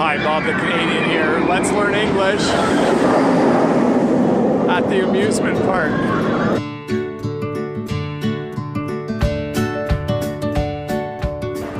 Hi, Bob the Canadian here. Let's learn English at the amusement park.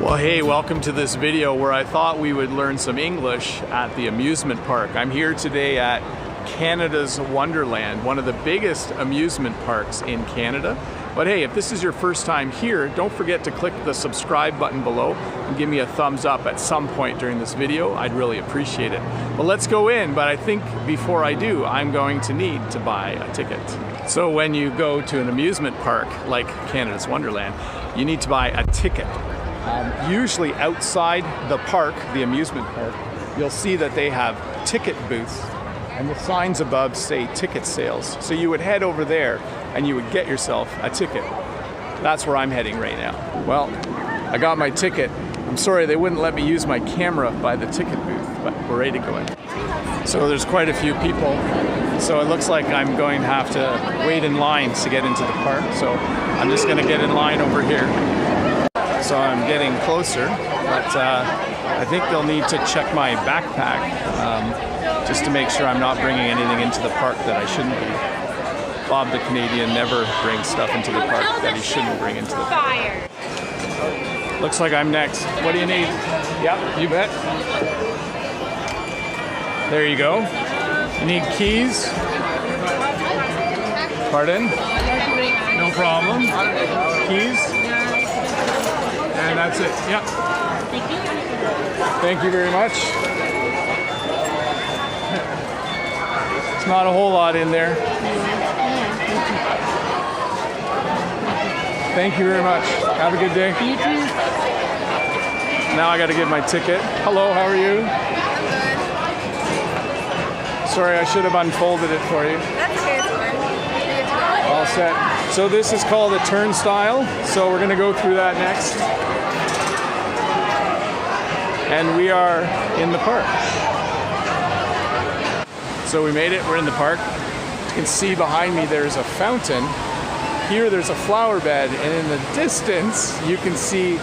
Well, hey, welcome to this video where I thought we would learn some English at the amusement park. I'm here today at Canada's Wonderland, one of the biggest amusement parks in Canada. But hey, if this is your first time here, don't forget to click the subscribe button below and give me a thumbs up at some point during this video. I'd really appreciate it. Well, let's go in, but I think before I do, I'm going to need to buy a ticket. So when you go to an amusement park like Canada's Wonderland, you need to buy a ticket. Usually outside the park, the amusement park, you'll see that they have ticket booths and the signs above say ticket sales. So you would head over there and you would get yourself a ticket. That's where I'm heading right now. Well, I got my ticket. I'm sorry they wouldn't let me use my camera by the ticket booth, but we're ready to go in. So there's quite a few people. So it looks like I'm going to have to wait in line to get into the park. So I'm just gonna get in line over here. So I'm getting closer, but I think they'll need to check my backpack just to make sure I'm not bringing anything into the park that I shouldn't be. Bob the Canadian never brings stuff into the park that he shouldn't bring into the park. Looks like I'm next. What do you need? Yep, you bet. There you go. You need keys? Pardon? No problem. Keys? And that's it. Yep. Thank you very much. It's not a whole lot in there. Thank you very much. Have a good day. You too. Now I got to get my ticket. Hello, how are you? Sorry, I should have unfolded it for you. That's okay, it's fine. All set. So this is called a turnstile. So we're going to go through that next. And we are in the park. So we made it, we're in the park. You can see behind me there's a fountain. Here there's a flower bed, and in the distance you can see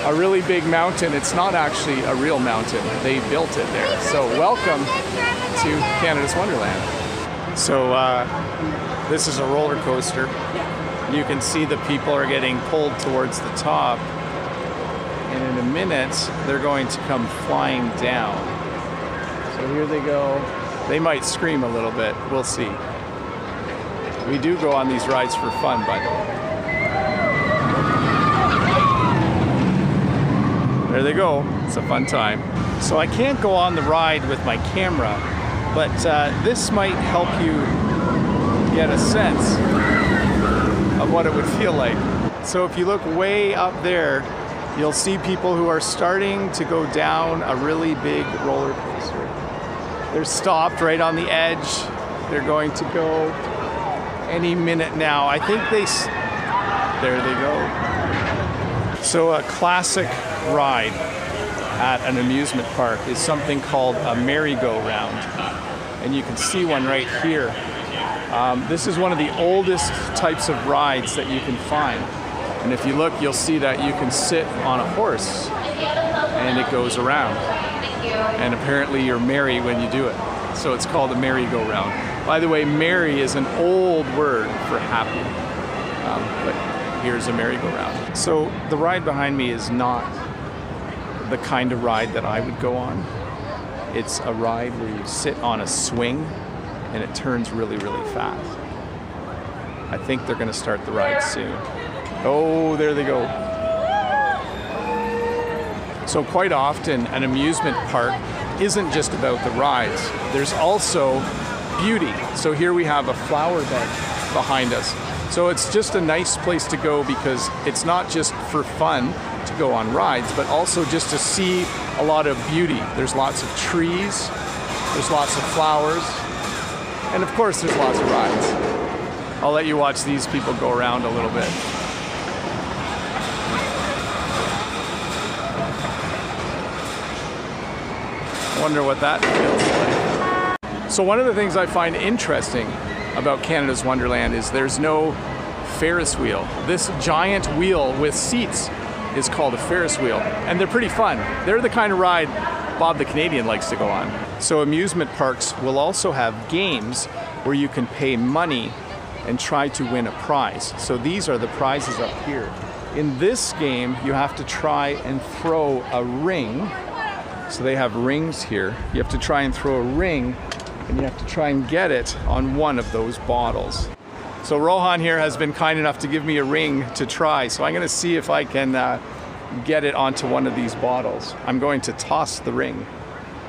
a really big mountain. It's not actually a real mountain, they built it there. So welcome to Canada's Wonderland. So this is a roller coaster. You can see the people are getting pulled towards the top, and in a minute they're going to come flying down. So here they go. They might scream a little bit, we'll see. We do go on these rides for fun, by the way. There they go, it's a fun time. So I can't go on the ride with my camera, but this might help you get a sense of what it would feel like. So if you look way up there, you'll see people who are starting to go down a really big roller coaster. They're stopped right on the edge. They're going to go any minute now. I think there they go. So a classic ride at an amusement park is something called a merry-go-round. And you can see one right here. This is one of the oldest types of rides that you can find. And if you look, you'll see that you can sit on a horse and it goes around. And apparently you're merry when you do it. So it's called a merry-go-round. By the way, merry is an old word for happy. But here's a merry-go-round. So the ride behind me is not the kind of ride that I would go on. It's a ride where you sit on a swing and it turns really, really fast. I think they're gonna start the ride soon. Oh, there they go. So quite often, an amusement park isn't just about the rides. There's also beauty. So here we have a flower bed behind us. So it's just a nice place to go because it's not just for fun to go on rides, but also just to see a lot of beauty. There's lots of trees, there's lots of flowers, and of course there's lots of rides. I'll let you watch these people go around a little bit. Wonder what that feels like. So one of the things I find interesting about Canada's Wonderland is there's no Ferris wheel. This giant wheel with seats is called a Ferris wheel, and they're pretty fun. They're the kind of ride Bob the Canadian likes to go on. So amusement parks will also have games where you can pay money and try to win a prize. So these are the prizes up here. In this game, you have to try and throw a ring. So they have rings here. You have to try and throw a ring, and you have to try and get it on one of those bottles. So Rohan here has been kind enough to give me a ring to try. So I'm gonna see if I can get it onto one of these bottles. I'm going to toss the ring.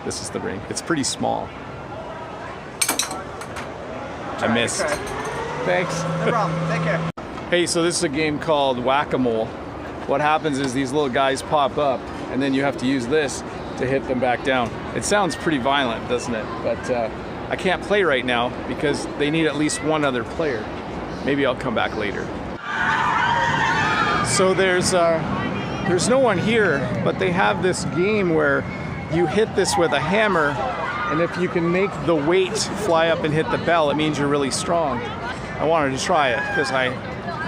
This is the ring. It's pretty small. I missed. Thanks. No problem. Take care. Hey, so this is a game called Whack-A-Mole. What happens is these little guys pop up, and then you have to use this to hit them back down. It sounds pretty violent, doesn't it? But I can't play right now because they need at least one other player. Maybe I'll come back later. So there's no one here, but they have this game where you hit this with a hammer, and if you can make the weight fly up and hit the bell, it means you're really strong. I wanted to try it because I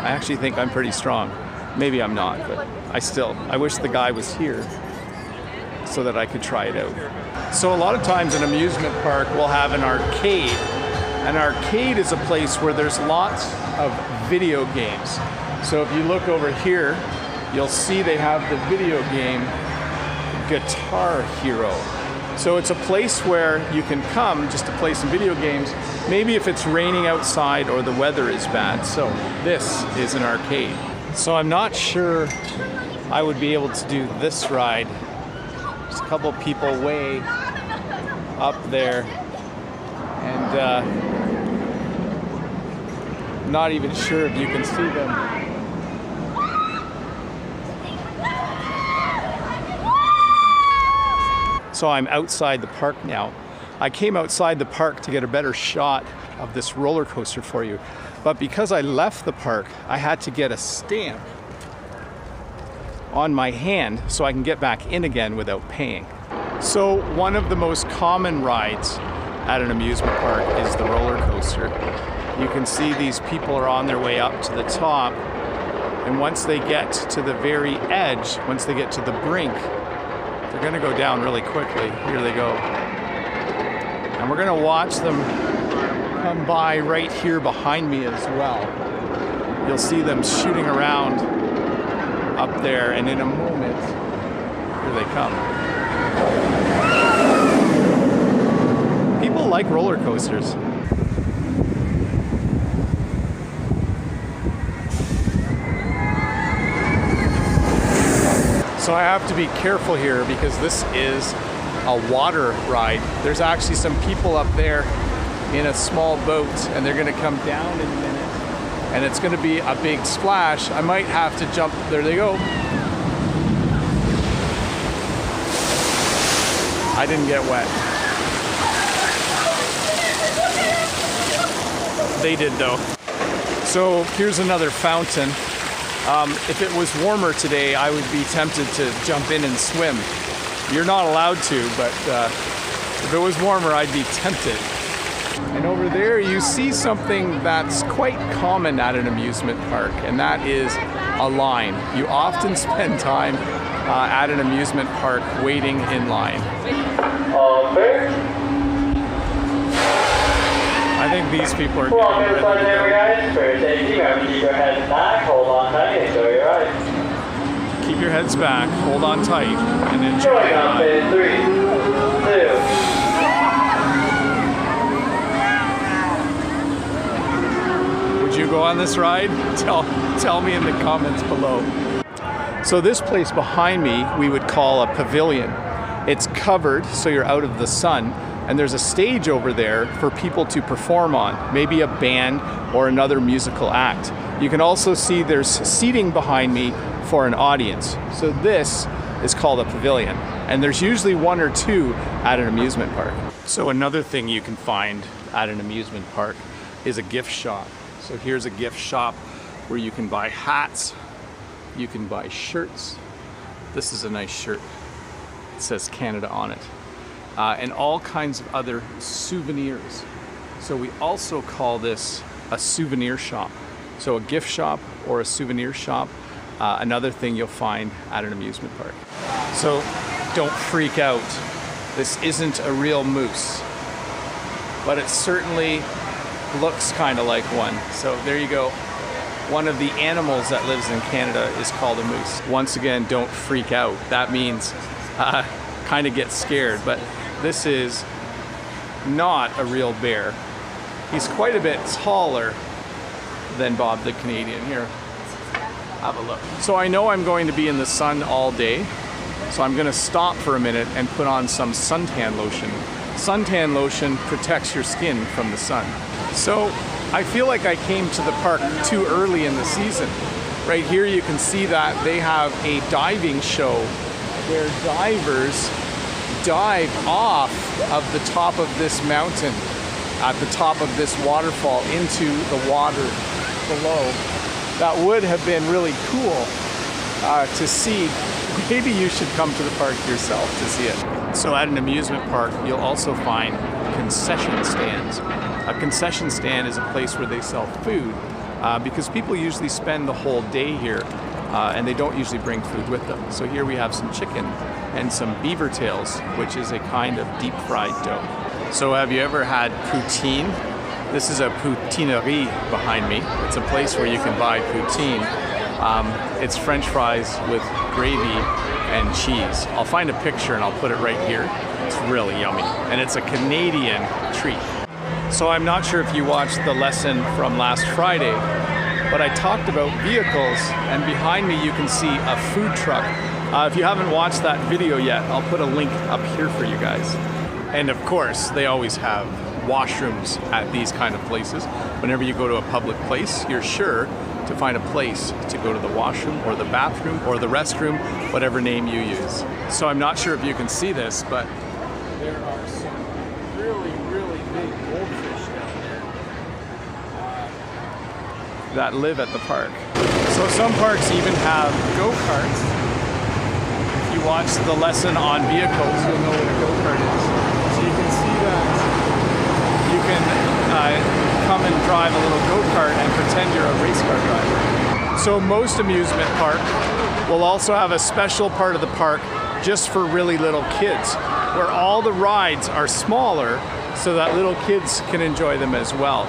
actually think I'm pretty strong. Maybe I'm not, but I wish the guy was here so that I could try it out. So a lot of times an amusement park will have an arcade. An arcade is a place where there's lots of video games. So if you look over here, you'll see they have the video game Guitar Hero. So it's a place where you can come just to play some video games, maybe if it's raining outside or the weather is bad. So this is an arcade. So I'm not sure I would be able to do this ride. There's a couple people way up there, and not even sure if you can see them. So I'm outside the park now. I came outside the park to get a better shot of this roller coaster for you. But because I left the park, I had to get a stamp on my hand so I can get back in again without paying. So one of the most common rides at an amusement park is the roller coaster. You can see these people are on their way up to the top, and once they get to the very edge, once they get to the brink, they're gonna go down really quickly. Here they go. And we're gonna watch them come by right here behind me as well. You'll see them shooting around up there, and in a moment, here they come. People like roller coasters. So I have to be careful here because this is a water ride. There's actually some people up there in a small boat, and they're gonna come down in a minute, and it's gonna be a big splash. I might have to jump. There they go. I didn't get wet. They did though. So here's another fountain. If it was warmer today, I would be tempted to jump in and swim. You're not allowed to, but if it was warmer, I'd be tempted. And over there, you see something that's quite common at an amusement park, and that is a line. You often spend time at an amusement park waiting in line. I think these people are getting ready to go. For safety, remember to keep your heads back, hold on tight, enjoy your ride. Keep your heads back, hold on tight, and enjoy your Going up ride. in 3, 2. Would you go on this ride? Tell me in the comments below. So this place behind me, we would call a pavilion. It's covered so you're out of the sun, and there's a stage over there for people to perform on, maybe a band or another musical act. You can also see there's seating behind me for an audience. So this is called a pavilion, and there's usually one or two at an amusement park. So another thing you can find at an amusement park is a gift shop. So here's a gift shop where you can buy hats, you can buy shirts. This is a nice shirt. It says Canada on it. And all kinds of other souvenirs. So we also call this a souvenir shop. So a gift shop or a souvenir shop, another thing you'll find at an amusement park. So don't freak out this isn't a real moose, but it certainly looks kind of like one. So there you go. One of the animals that lives in Canada is called a moose. Once again, don't freak out. That means kind of get scared, but this is not a real bear. He's quite a bit taller than Bob the Canadian. Here, have a look. So I know I'm going to be in the sun all day, so I'm gonna stop for a minute and put on some suntan lotion. Suntan lotion protects your skin from the sun. So I feel like I came to the park too early in the season. Right here you can see that they have a diving show where divers dive off of the top of this mountain at the top of this waterfall into the water below. That would have been really cool to see. Maybe you should come to the park yourself to see it. So at an amusement park, you'll also find concession stands. A concession stand is a place where they sell food because people usually spend the whole day here and they don't usually bring food with them. So here we have some chicken and some beaver tails, which is a kind of deep fried dough. So have you ever had poutine? This is a poutinerie behind me. It's a place where you can buy poutine. It's French fries with gravy and cheese. I'll find a picture and I'll put it right here. It's really yummy. And it's a Canadian treat. So I'm not sure if you watched the lesson from last Friday, but I talked about vehicles, and behind me you can see a food truck. If you haven't watched that video yet, I'll put a link up here for you guys. And of course, they always have washrooms at these kind of places. Whenever you go to a public place, you're sure to find a place to go to the washroom or the bathroom or the restroom, whatever name you use. So I'm not sure if you can see this, but there are some really, really big goldfish down there that live at the park. So some parks even have go-karts. If you watch the lesson on vehicles, you'll know what a go-kart is. So you can see that you can come and drive a little go-kart and pretend you're a race car driver. So most amusement park will also have a special part of the park just for really little kids, where all the rides are smaller so that little kids can enjoy them as well.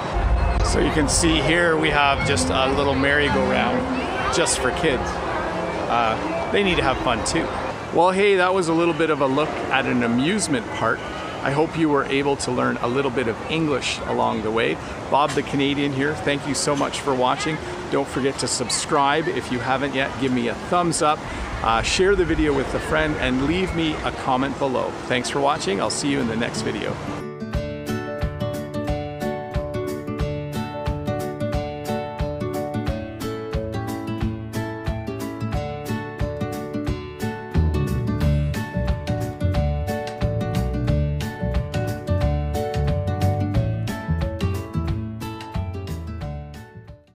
So you can see here we have just a little merry-go-round just for kids. They need to have fun too. Well, hey, that was a little bit of a look at an amusement park. I hope you were able to learn a little bit of English along the way. Bob the Canadian here. Thank you so much for watching. Don't forget to subscribe if you haven't yet. Give me a thumbs up, share the video with a friend, and leave me a comment below. Thanks for watching. I'll see you in the next video.